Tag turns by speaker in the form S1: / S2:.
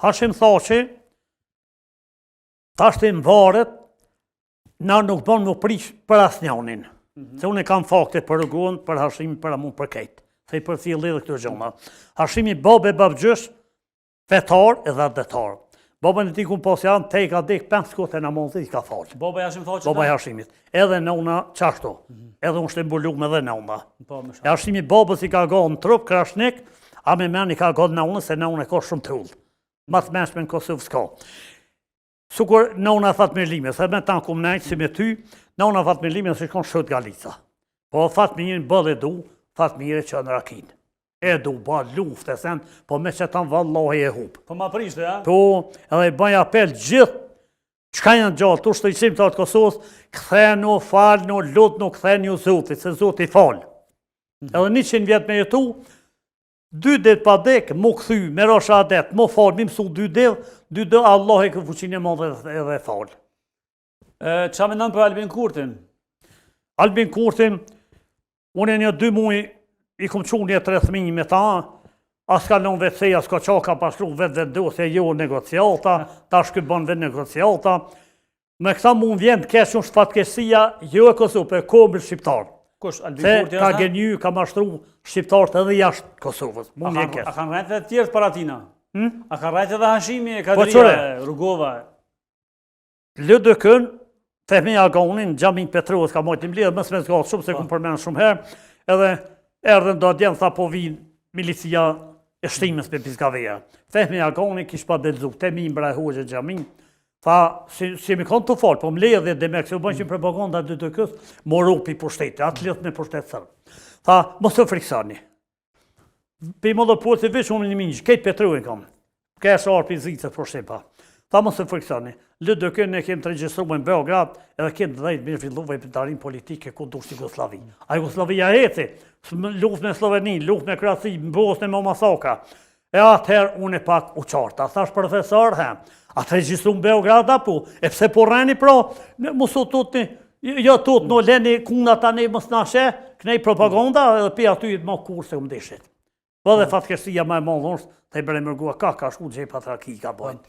S1: Hashim tha që tash të mvaret, na nuk bën më prish për asnjënin. Se unë kam fakte për rrugun, për Hashimin, për amun për kejt. Se i përcjell edhe këto gjëra. Hashimi babë babgjysh, fetar edhe detar. Babën e tij ku pas janë te ka dek 5 kote namazit i ka fal.
S2: Baba Hashim thotë.
S1: Baba Hashimit. Edhe nëna çashtu. Edhe unë shtem mbulum edhe nëna.
S2: Po më shumë.
S1: Hashimi babës i ka gjon trup krashnik, a me men i ka gjon nëna se nëna ka shumë trull. Mas mëshme në Kosovë s'ka. Sukur nëna that me lime, se me ta kum nejt si me ty, nëna that me lime se shkon shot Galica. Po that me një bëll e du, that me njëre që në rakin. E du, ba luft e sen, po me që tanë vallahi e hup.
S2: Po ma prishte, ja?
S1: Po, edhe i bëj apel gjithë, qka janë gjallë, tu shtojqim të atë Kosovës, këthenu, falnu, lutnu, këthenu Zotit, se Zotit falë. Edhe 100 vjetë me jetu, 2 dit pa dek, mu këthy, me rasha adet, mu falë, mi mësu 2 dit, Allah e këtë fuqin e madhe edhe falë.
S2: Qa me nëmë për Albin Kurtin?
S1: Albin Kurtin, unë e një 2 muaj, i kom qunë një 3 fëmijë me ta, as ka lënë vetëseja, s'ka qa ka pashkru vetë vendosje, jo negociata, ta shky bën vetë negociata. Me këta mund vjen të kesh unë shfatkesia, jo e Kosovë, për kombë shqiptarë.
S2: Kush, Albin
S1: Se
S2: Kurti
S1: ka genju, ka mashtru shqiptarët edhe jashtë Kosovës. Mund vjen kesh.
S2: A kanë rajtë edhe tjertë para tina? A kanë rajtë edhe Hashimi,
S1: qëre?
S2: Kadria, Rugova?
S1: Lëdëkën, Fehmi Aganin, Gjamin Petrovës ka mojtë një mblidhë, mësë me zgatë shumë, se ku përmenë shumë herë, edhe erdhen do djenë, tha po vinë milicia e shtimës për Piskaveja. Fehmi Agani kish pa delzu, te mi mbra e hoqë Gjamin, tha, si mi konë të falë, po mledhe dhe me kësë u bëjnë që propaganda dy të kësë, moru për pushtetë, atë lidhë me pushtetë sërë. Tha, mos të friksani. Për i më dhe puët i vishë unë një minjë, kejtë Petrovën kam, kesh arë për zicët pushtetë. Tha mos të friksani, Lëdëkën ne kemë të regjistruar në Beograd, edhe kemë dhejtë me filluve për tarim politike ku dush Jugoslavi. A Jugoslavia heci, luft me Sloveni, luft me Kroaci, në Bosnë me Masaka. E atëherë unë e pak u qarta. Thash profesor, atë regjistru në Beograd apo, e pse po rreni pra, mosu tutni, jo tut në leni kuna tani mos nashe, kënej propaganda edhe pi aty më kurse u mdeshit. Po dhe fatkeqësia më e madhe është te bremërgua ka shku gjepa traki ka bojnë.